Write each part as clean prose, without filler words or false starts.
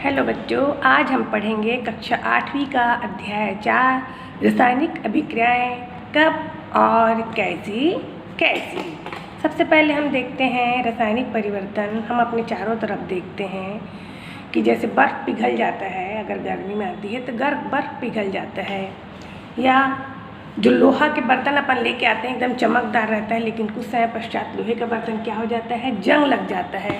Hello बच्चों, आज हम पढ़ेंगे कक्षा 8वीं का अध्याय 4 रासायनिक अभिक्रियाएं कब और कैसी कैसी। सबसे पहले हम देखते हैं रासायनिक परिवर्तन। हम अपने चारों तरफ देखते हैं कि जैसे बर्फ़ पिघल जाता है, अगर गर्मी में आती है तो बर्फ़ पिघल जाता है, या जो लोहा के बर्तन अपन लेके आते हैं एकदम चमकदार रहता है, लेकिन कुछ समय पश्चात लोहे का बर्तन क्या हो जाता है, जंग लग जाता है।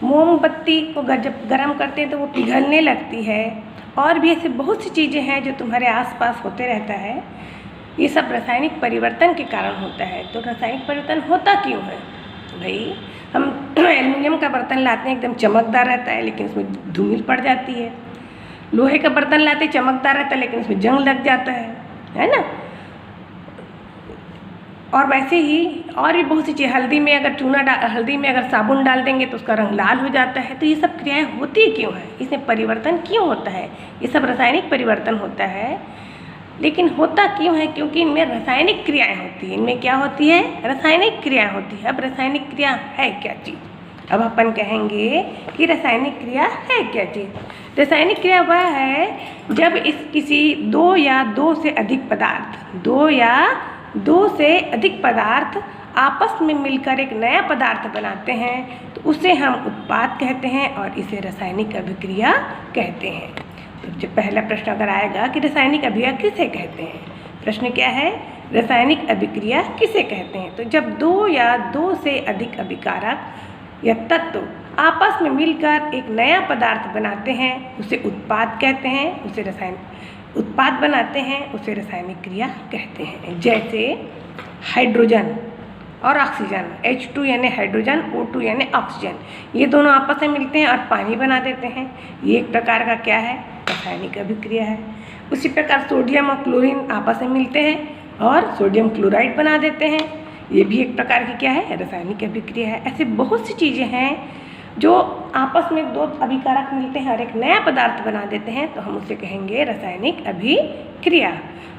मोमबत्ती को जब गर्म करते हैं तो वो पिघलने लगती है। और भी ऐसे बहुत सी चीज़ें हैं जो तुम्हारे आसपास होते रहता है। ये सब रासायनिक परिवर्तन के कारण होता है। तो रासायनिक परिवर्तन होता क्यों है भाई? हम एल्युमिनियम का बर्तन लाते हैं, एकदम चमकदार रहता है, लेकिन उसमें धूमिल पड़ जाती है। लोहे का बर्तन लाते चमकदार रहता है, लेकिन उसमें जंग लग जाता है ना। और वैसे ही और भी बहुत सी चीज़, हल्दी में अगर साबुन डाल देंगे तो उसका रंग लाल हो जाता है। तो ये सब क्रियाएं होती क्यों है, इसमें परिवर्तन क्यों होता है? ये सब रासायनिक परिवर्तन होता है। लेकिन होता क्यों है? क्योंकि इनमें रासायनिक क्रियाएं होती हैं। इनमें क्या होती है? रासायनिक क्रिया होती है। अब रासायनिक क्रिया है क्या चीज़? अब अपन कहेंगे कि रासायनिक क्रिया है क्या चीज़। रासायनिक क्रिया वह है जब किसी दो से अधिक पदार्थ आपस में मिलकर एक नया पदार्थ बनाते हैं, तो उसे हम उत्पाद कहते हैं और इसे रासायनिक अभिक्रिया कहते हैं। तो जो पहला प्रश्न अगर आएगा कि रासायनिक अभिक्रिया किसे कहते हैं, प्रश्न क्या है, रासायनिक अभिक्रिया किसे कहते हैं? तो जब दो से अधिक अभिकारक या तत्व आपस में मिलकर एक नया पदार्थ बनाते हैं, उसे उत्पाद कहते हैं। उत्पाद बनाते हैं, उसे रासायनिक क्रिया कहते हैं। जैसे हाइड्रोजन और ऑक्सीजन, H2 यानी हाइड्रोजन, O2 यानी ऑक्सीजन, ये दोनों आपस में मिलते हैं और पानी बना देते हैं। ये एक प्रकार का क्या है, रासायनिक अभिक्रिया है। उसी प्रकार सोडियम और क्लोरीन आपस में मिलते हैं और सोडियम क्लोराइड बना देते हैं। ये भी एक प्रकार की क्या है, रासायनिक अभिक्रिया है। ऐसे बहुत सी चीज़ें हैं जो आपस में दो अभिकारक मिलते हैं और एक नया पदार्थ बना देते हैं, तो हम उसे कहेंगे रासायनिक अभिक्रिया।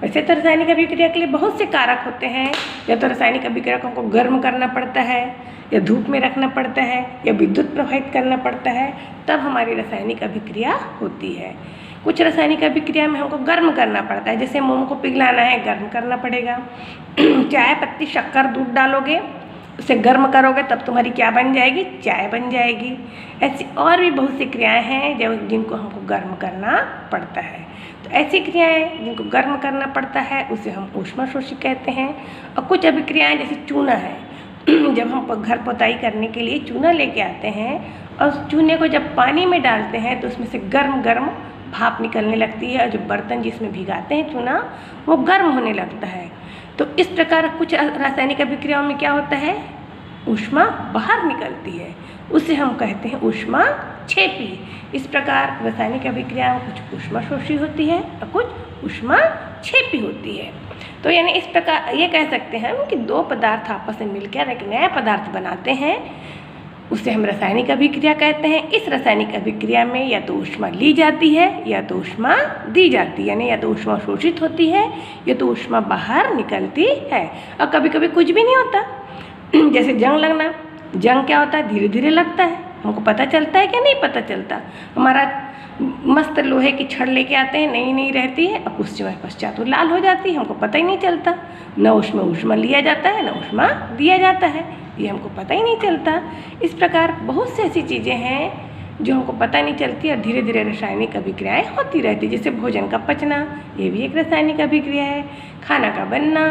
वैसे तो रासायनिक अभिक्रिया के लिए बहुत से कारक होते हैं। या तो रासायनिक अभिक्रिया को गर्म करना पड़ता है, या धूप में रखना पड़ता है, या विद्युत प्रवाहित करना पड़ता है, तब हमारी रासायनिक अभिक्रिया होती है। कुछ रासायनिक अभिक्रिया में हमको गर्म करना पड़ता है, जैसे मोम को पिघलाना है, गर्म करना पड़ेगा। चाय पत्ती, शक्कर, दूध डालोगे, उसे गर्म करोगे, तब तुम्हारी क्या बन जाएगी, चाय बन जाएगी। ऐसी और भी बहुत सी क्रियाएं हैं जिनको हमको गर्म करना पड़ता है। तो ऐसी क्रियाएं जिनको गर्म करना पड़ता है उसे हम ऊष्माशोषी कहते हैं। और कुछ अभिक्रियाएं जैसे चूना है, जब हम घर पोताई करने के लिए चूना लेके आते हैं और उस चूने को जब पानी में डालते हैं तो उसमें से गर्म गर्म भाप निकलने लगती है, और जो बर्तन जिसमें भिगाते हैं चूना वो गर्म होने लगता है। तो इस प्रकार कुछ रासायनिक अभिक्रियाओं में क्या होता है, ऊष्मा बाहर निकलती है, उसे हम कहते हैं ऊष्माक्षेपी। इस प्रकार रासायनिक अभिक्रियाएं कुछ ऊष्माशोषी होती है और कुछ ऊष्माक्षेपी होती है। तो यानी इस प्रकार ये कह सकते हैं हम कि दो पदार्थ आपस में मिलकर एक नया पदार्थ बनाते हैं, उसे हम रासायनिक अभिक्रिया कहते हैं। इस रासायनिक अभिक्रिया में या तो ऊष्मा ली जाती है या तो ऊष्मा दी जाती है, यानी या तो ऊष्मा शोषित होती है या तो ऊष्मा बाहर निकलती है। और कभी कभी कुछ भी नहीं होता, जैसे जंग लगना। जंग क्या होता है, धीरे धीरे लगता है, हमको पता चलता है कि नहीं पता चलता। हमारा मस्त लोहे की छड़ लेके आते हैं, नई रहती है, और कुछ समय पश्चात वो लाल हो जाती है, हमको पता ही नहीं चलता। न उसमें ऊष्मा लिया जाता है, न ऊष्मा दिया जाता है, ये हमको पता ही नहीं चलता। इस प्रकार बहुत सी ऐसी चीज़ें हैं जो हमको पता नहीं चलती और धीरे धीरे रासायनिक अभिक्रियाएं होती रहती। जैसे भोजन का पचना, ये भी एक रासायनिक अभिक्रिया है। खाना का बनना,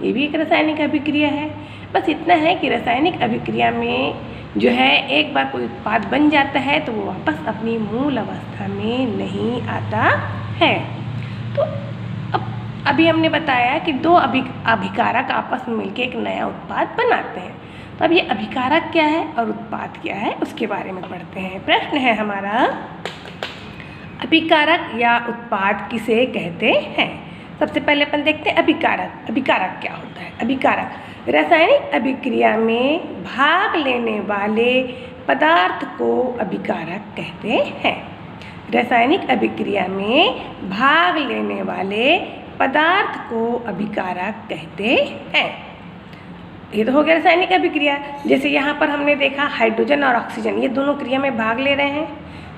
ये भी एक रासायनिक अभिक्रिया है। बस इतना है कि रासायनिक अभिक्रिया में जो है एक बार कोई उत्पाद बन जाता है तो वो वापस अपनी मूल अवस्था में नहीं आता है। तो अभी हमने बताया कि दो अभिकारक आपस में मिलकर एक नया उत्पाद बनाते हैं। तो अब ये अभिकारक क्या है और उत्पाद क्या है उसके बारे में पढ़ते हैं। प्रश्न है हमारा, अभिकारक या उत्पाद किसे कहते हैं? सबसे पहले अपन देखते हैं अभिकारक। अभिकारक क्या होता है? अभिकारक रासायनिक अभिक्रिया में भाग लेने वाले पदार्थ को अभिकारक कहते हैं। रासायनिक अभिक्रिया में भाग लेने वाले पदार्थ को अभिकारक कहते हैं। ये तो हो गया रासायनिक अभिक्रिया। जैसे यहाँ पर हमने देखा हाइड्रोजन और ऑक्सीजन, ये दोनों क्रिया में भाग ले रहे हैं।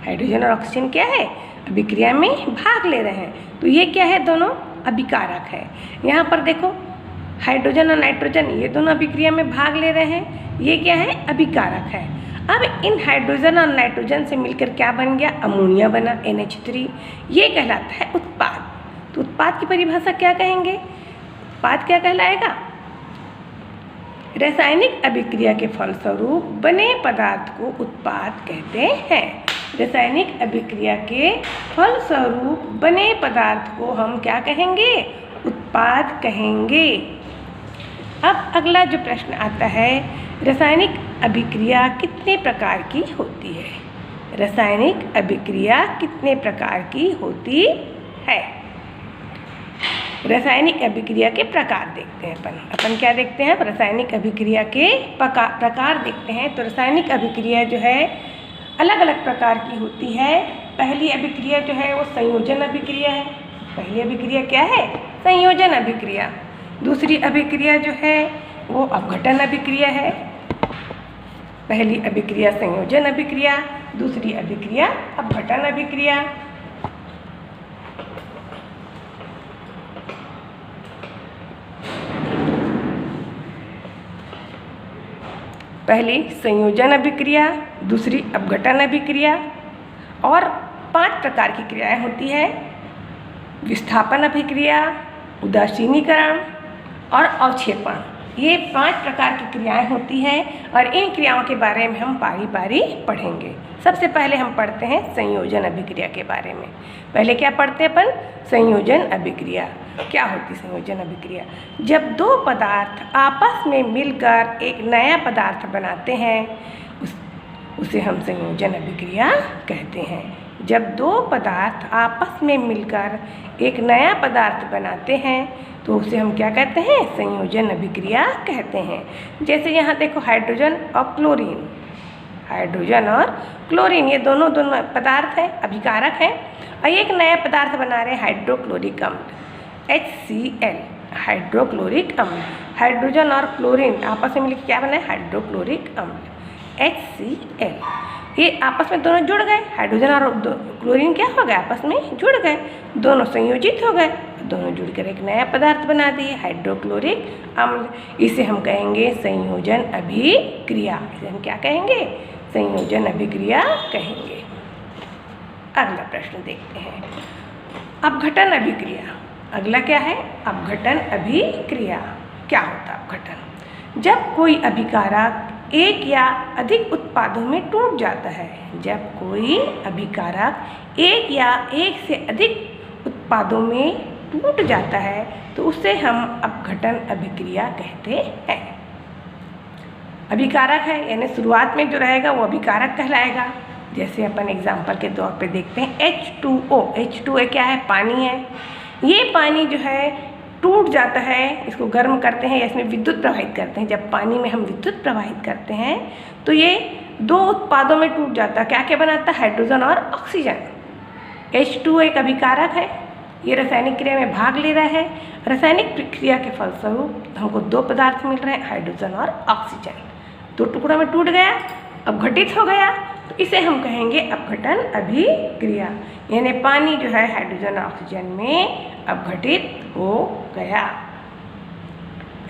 हाइड्रोजन और ऑक्सीजन क्या है, अभिक्रिया में भाग ले रहे हैं। तो ये क्या है, दोनों अभिकारक है। यहाँ पर देखो हाइड्रोजन और नाइट्रोजन ये दोनों अभिक्रिया में भाग ले रहे हैं, ये क्या है, अभिकारक है। अब इन हाइड्रोजन और नाइट्रोजन से मिलकर क्या बन गया, अमोनिया बना, NH3। ये कहलाता है उत्पाद। तो उत्पाद की परिभाषा क्या कहेंगे, उत्पाद क्या कहलाएगा, रासायनिक अभिक्रिया के फलस्वरूप बने पदार्थ को उत्पाद कहते हैं। रासायनिक अभिक्रिया के फलस्वरूप बने पदार्थ को हम क्या कहेंगे, उत्पाद कहेंगे। अब अगला जो प्रश्न आता है, रासायनिक अभिक्रिया कितने प्रकार की होती है। रासायनिक अभिक्रिया कितने प्रकार की होती है। रासायनिक अभिक्रिया के प्रकार देखते हैं अपन क्या देखते हैं, रासायनिक अभिक्रिया के प्रकार देखते हैं। तो रासायनिक अभिक्रिया जो है अलग अलग प्रकार की होती है। पहली अभिक्रिया जो है वो संयोजन अभिक्रिया है। पहली अभिक्रिया क्या है, संयोजन अभिक्रिया। दूसरी अभिक्रिया जो है वो अपघटन अभिक्रिया है। पहली अभिक्रिया संयोजन अभिक्रिया, दूसरी अभिक्रिया अपघटन अभिक्रिया। पहली संयोजन अभिक्रिया, दूसरी अपघटन अभिक्रिया। और 5 प्रकार की क्रियाएं होती है, विस्थापन अभिक्रिया, उदासीनीकरण और अवक्षेपण। ये 5 प्रकार की क्रियाएं होती हैं और इन क्रियाओं के बारे में हम बारी बारी पढ़ेंगे। सबसे पहले हम पढ़ते हैं संयोजन अभिक्रिया के बारे में। पहले क्या पढ़ते हैं अपन, संयोजन अभिक्रिया। क्या होती संयोजन अभिक्रिया, जब 2 पदार्थ आपस में मिलकर एक नया पदार्थ बनाते हैं उसे हम संयोजन अभिक्रिया कहते हैं। जब 2 पदार्थ आपस में मिलकर एक नया पदार्थ बनाते हैं तो उसे हम क्या कहते हैं, संयोजन अभिक्रिया कहते हैं। जैसे यहाँ देखो हाइड्रोजन और क्लोरीन, हाइड्रोजन और क्लोरीन ये दोनों पदार्थ हैं, अभिकारक हैं और एक नया पदार्थ बना रहे हैं हाइड्रोक्लोरिक अम्ल, HCl, हाइड्रोक्लोरिक अम्ल। हाइड्रोजन और क्लोरीन आपस में मिलकर क्या बना है, हाइड्रोक्लोरिक अम्ल, HCl। ये आपस में दोनों जुड़ गए, हाइड्रोजन और क्लोरीन क्या हो गए, आपस में जुड़ गए, दोनों संयोजित हो गए, दोनों जुड़कर एक नया पदार्थ बना दिए हाइड्रोक्लोरिक अम्ल। इसे हम कहेंगे संयोजन अभिक्रिया। इसे हम क्या कहेंगे, संयोजन अभिक्रिया कहेंगे। अगला प्रश्न देखते हैं, अपघटन अभिक्रिया। अगला क्या है, अपघटन अभिक्रिया। क्या होता है अपघटन, जब कोई अभिकारक एक या अधिक उत्पादों में टूट जाता है। जब कोई अभिकारक एक या एक से अधिक उत्पादों में टूट जाता है तो उसे हम अपघटन अभिक्रिया कहते हैं। अभिकारक है यानी शुरुआत में जो रहेगा वो अभिकारक कहलाएगा। जैसे अपन एग्जाम्पल के तौर पे देखते हैं H2O। H2O क्या है, पानी है। ये पानी जो है टूट जाता है, इसको गर्म करते हैं या इसमें विद्युत प्रवाहित करते हैं। जब पानी में हम विद्युत प्रवाहित करते हैं तो ये 2 उत्पादों में टूट जाता है। क्या क्या बनाता है, हाइड्रोजन और ऑक्सीजन। H2O एक अभिकारक है, ये रासायनिक क्रिया में भाग ले रहा है। रासायनिक प्रक्रिया के फलस्वरूप हमको 2 पदार्थ मिल रहे हैं, हाइड्रोजन और ऑक्सीजन। 2 टुकड़ों में टूट गया, अपघटित हो गया, तो इसे हम कहेंगे अपघटन अभिक्रिया। यानी पानी जो है हाइड्रोजन और ऑक्सीजन में अपघटित हो गया।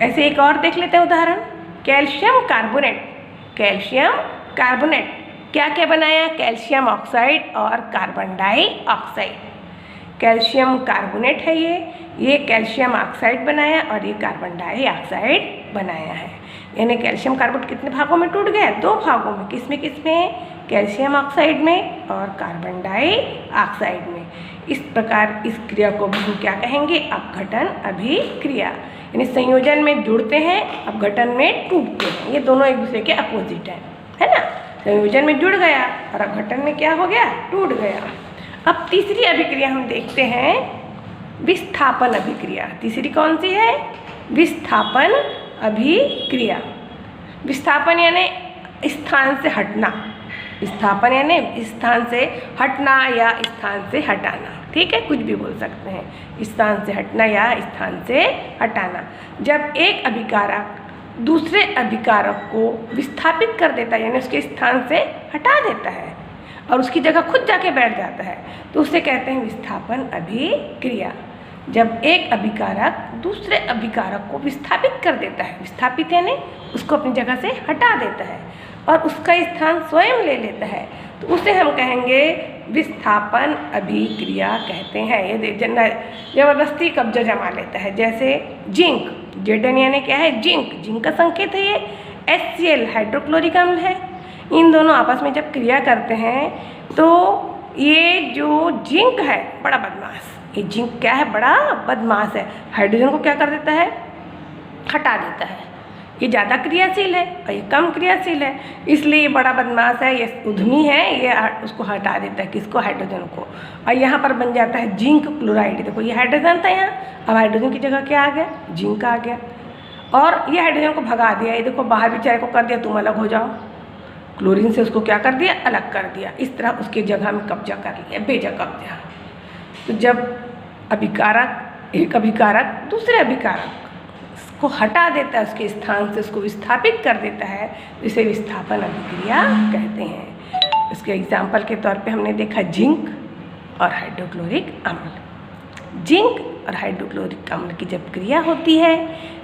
ऐसे एक और देख लेते हैं उदाहरण, कैल्शियम कार्बोनेट। कैल्शियम कार्बोनेट क्या क्या बनाया, कैल्शियम ऑक्साइड और कार्बन डाइऑक्साइड। कैल्शियम कार्बोनेट है ये कैल्शियम ऑक्साइड बनाया और ये कार्बन डाइऑक्साइड बनाया है। यानी कैल्शियम कार्बोनेट कितने भागों में टूट गया, 2 भागों में। किसमें, कैल्शियम ऑक्साइड में और कार्बन डाइऑक्साइड में। इस प्रकार इस क्रिया को भी हम क्या कहेंगे, अपघटन अभिक्रिया। यानी संयोजन में जुड़ते हैं, अपघटन में टूटते हैं। ये दोनों एक दूसरे के अपोजिट हैं, है ना। संयोजन में जुड़ गया और अपघटन में क्या हो गया, टूट गया। अब तीसरी अभिक्रिया हम देखते हैं, विस्थापन अभिक्रिया। तीसरी कौन सी है, विस्थापन अभिक्रिया। विस्थापन यानी स्थान से हटना, विस्थापन यानी स्थान से हटना या स्थान से हटाना। ठीक है, कुछ भी बोल सकते हैं, स्थान से हटना या स्थान से हटाना। जब एक अभिकारक दूसरे अभिकारक को विस्थापित कर देता है यानी उसके स्थान से हटा देता है, और उसकी जगह खुद जाके बैठ जाता है, तो उसे कहते हैं विस्थापन अभिक्रिया। जब एक अभिकारक दूसरे अभिकारक को विस्थापित कर देता है, विस्थापित यानी उसको अपनी जगह से हटा देता है और उसका स्थान स्वयं ले लेता है, तो उसे हम कहेंगे विस्थापन अभिक्रिया कहते हैं। ये जबरदस्ती कब्जा जमा लेता है। जैसे जिंक, जेडन यानी क्या है, जिंक, जिंक का संकेत है ये। HCl हाइड्रोक्लोरिक अम्ल है। इन दोनों आपस में जब क्रिया करते हैं तो ये जो जिंक है बड़ा बदमाश, ये जिंक क्या है, बड़ा बदमाश है, हाइड्रोजन को क्या कर देता है, हटा देता है। ये ज़्यादा क्रियाशील है और ये कम क्रियाशील है, इसलिए ये बड़ा बदमाश है, ये उद्यमी है, ये उसको हटा देता है, किसको, हाइड्रोजन को। और यहाँ पर बन जाता है जिंक क्लोराइड। देखो ये हाइड्रोजन था यहाँ, अब हाइड्रोजन की जगह क्या आ गया, जिंक आ गया। और ये हाइड्रोजन को भगा दिया, ये देखो बाहर बेचारे को कर दिया तुम अलग हो जाओ, क्लोरीन से उसको क्या कर दिया, अलग कर दिया। इस तरह उसके जगह में कब्जा कर लिया, बेजा कब्जा। तो जब अभिकारक, एक अभिकारक दूसरे अभिकारक को हटा देता है, उसके स्थान से उसको विस्थापित कर देता है, इसे विस्थापन अभिक्रिया कहते हैं। इसके एग्जाम्पल के तौर पे हमने देखा जिंक और हाइड्रोक्लोरिक अम्ल। जिंक और हाइड्रोक्लोरिक अम्ल की जब क्रिया होती है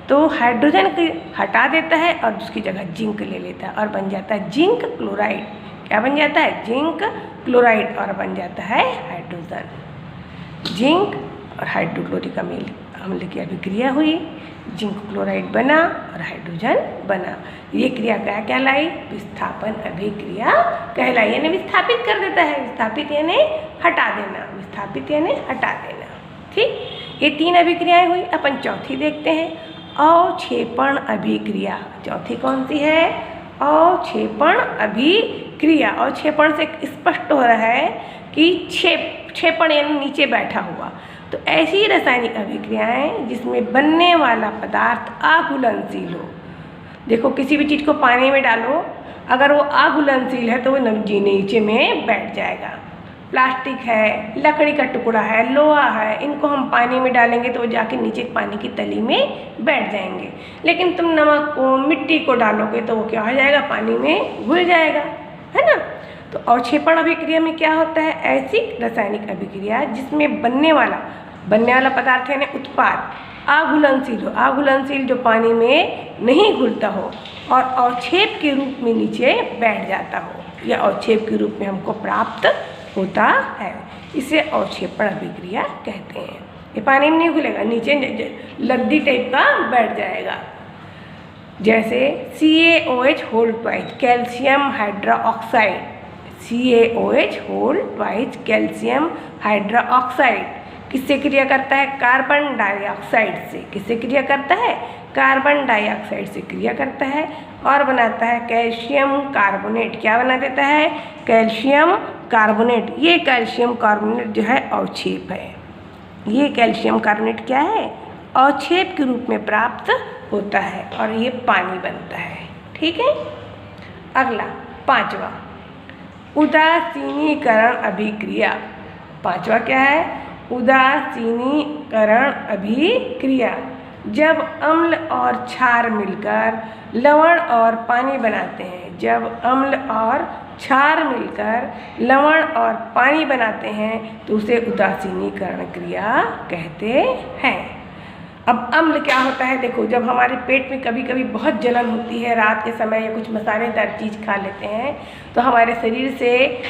तो हाइड्रोजन को हटा देता है और उसकी जगह जिंक ले लेता है और बन जाता है जिंक क्लोराइड। क्या बन जाता है, जिंक क्लोराइड, और बन जाता है हाइड्रोजन। जिंक और हाइड्रोक्लोरिक अम्ल की अभिक्रिया हुई, जिंक क्लोराइड बना और हाइड्रोजन बना। ये क्रिया क्या कहलाई, विस्थापन अभिक्रिया कहलाई, यानी विस्थापित कर देता है। विस्थापित यानी हटा देना, विस्थापित यानी हटा देना। ठीक, ये 3 अभिक्रियाएं हुई। अपन चौथी देखते हैं, अवक्षेपण अभिक्रिया। चौथी कौन सी है, अवक्षेपण अभिक्रिया। अवक्षेपण से स्पष्ट हो रहा है कि क्षेपण यानी नीचे बैठा हुआ। तो ऐसी रासायनिक अभिक्रियाएं जिसमें बनने वाला पदार्थ अघुलनशील हो। देखो किसी भी चीज़ को पानी में डालो, अगर वो अघुलनशील है तो वो नीचे में बैठ जाएगा। प्लास्टिक है, लकड़ी का टुकड़ा है, लोहा है, इनको हम पानी में डालेंगे तो वो जाके नीचे पानी की तली में बैठ जाएंगे। लेकिन तुम नमक को, मिट्टी को डालोगे तो वो क्या हो जाएगा, पानी में घुल जाएगा, है ना। तो अवक्षेपण अभिक्रिया में क्या होता है, ऐसी रासायनिक अभिक्रिया जिसमें बनने वाला पदार्थ यानी उत्पाद अघुलनशील हो। अघुलनशील जो पानी में नहीं घुलता हो और अवक्षेप के रूप में नीचे बैठ जाता हो, या अवक्षेप के रूप में हमको प्राप्त होता है, इसे अवक्षेपण अभिक्रिया कहते हैं। ये पानी में नहीं घुलेगा, नीचे लद्दी टाइप का बैठ जाएगा। जैसे CaOH whole twice calcium hydroxide, CaOH whole twice calcium hydroxide किससे क्रिया करता है, कार्बन डाइऑक्साइड से। किससे क्रिया करता है, कार्बन डाइऑक्साइड से क्रिया करता है और बनाता है कैल्शियम कार्बोनेट। क्या बना देता है, कैल्शियम कार्बोनेट। ये कैल्शियम कार्बोनेट जो है अवक्षेप है। ये कैल्शियम कार्बोनेट क्या है, अवक्षेप के रूप में प्राप्त होता है और ये पानी बनता है। ठीक है, अगला 5वां उदासीनीकरण अभिक्रिया। 5वां क्या है, उदासीनीकरण अभिक्रिया। जब अम्ल और क्षार मिलकर लवण और पानी बनाते हैं, जब अम्ल और क्षार मिलकर लवण और पानी बनाते हैं तो उसे उदासीनीकरण क्रिया कहते हैं। अब अम्ल क्या होता है, देखो जब हमारे पेट में कभी कभी बहुत जलन होती है, रात के समय या कुछ मसालेदार चीज़ खा लेते हैं तो हमारे शरीर से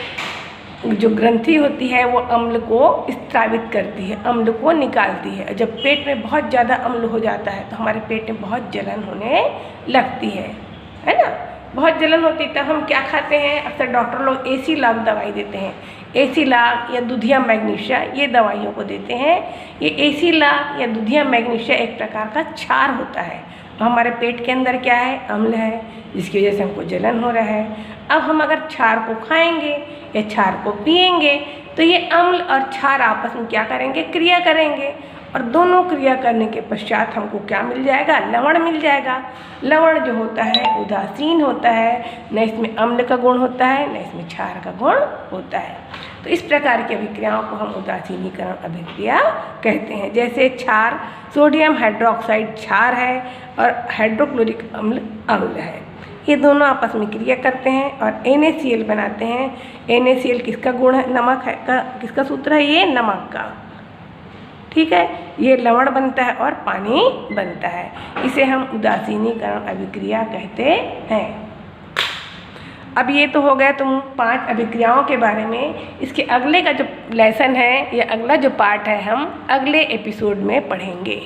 जो ग्रंथि होती है वो अम्ल को स्त्रावित करती है, अम्ल को निकालती है। जब पेट में बहुत ज़्यादा अम्ल हो जाता है तो हमारे पेट में बहुत जलन होने लगती है ना। बहुत जलन होती है तो हम क्या खाते हैं, अक्सर डॉक्टर लोग एसिलॉग दवाई देते हैं। एसिलॉग या दूधिया मैग्नीशिया ये दवाइयों को देते हैं। ये एसिलॉग या दूधिया मैग्नीशिया एक प्रकार का क्षार होता है। हमारे पेट के अंदर क्या है, अम्ल है, जिसकी वजह से हमको जलन हो रहा है। अब हम अगर क्षार को खाएंगे या क्षार को पिएंगे तो ये अम्ल और क्षार आपस में क्या करेंगे, क्रिया करेंगे, और दोनों क्रिया करने के पश्चात हमको क्या मिल जाएगा, लवण मिल जाएगा। लवण जो होता है उदासीन होता है, न इसमें अम्ल का गुण होता है न इसमें क्षार का गुण होता है। तो इस प्रकार की अभिक्रियाओं को हम उदासीनीकरण अभिक्रिया कहते हैं। जैसे क्षार, सोडियम हाइड्रोक्साइड क्षार है और हाइड्रोक्लोरिक अम्ल अम्ल है। ये दोनों आपस में क्रिया करते हैं और NaCl बनाते हैं। NaCl किसका गुण है? नमक है का, किसका सूत्र है ये? नमक का। ठीक है, ये लवण बनता है और पानी बनता है। इसे हम उदासीनीकरण अभिक्रिया कहते हैं। अब ये तो हो गया तुम 5 अभिक्रियाओं के बारे में। इसके अगले का जो लेसन है या अगला जो पार्ट है हम अगले एपिसोड में पढ़ेंगे।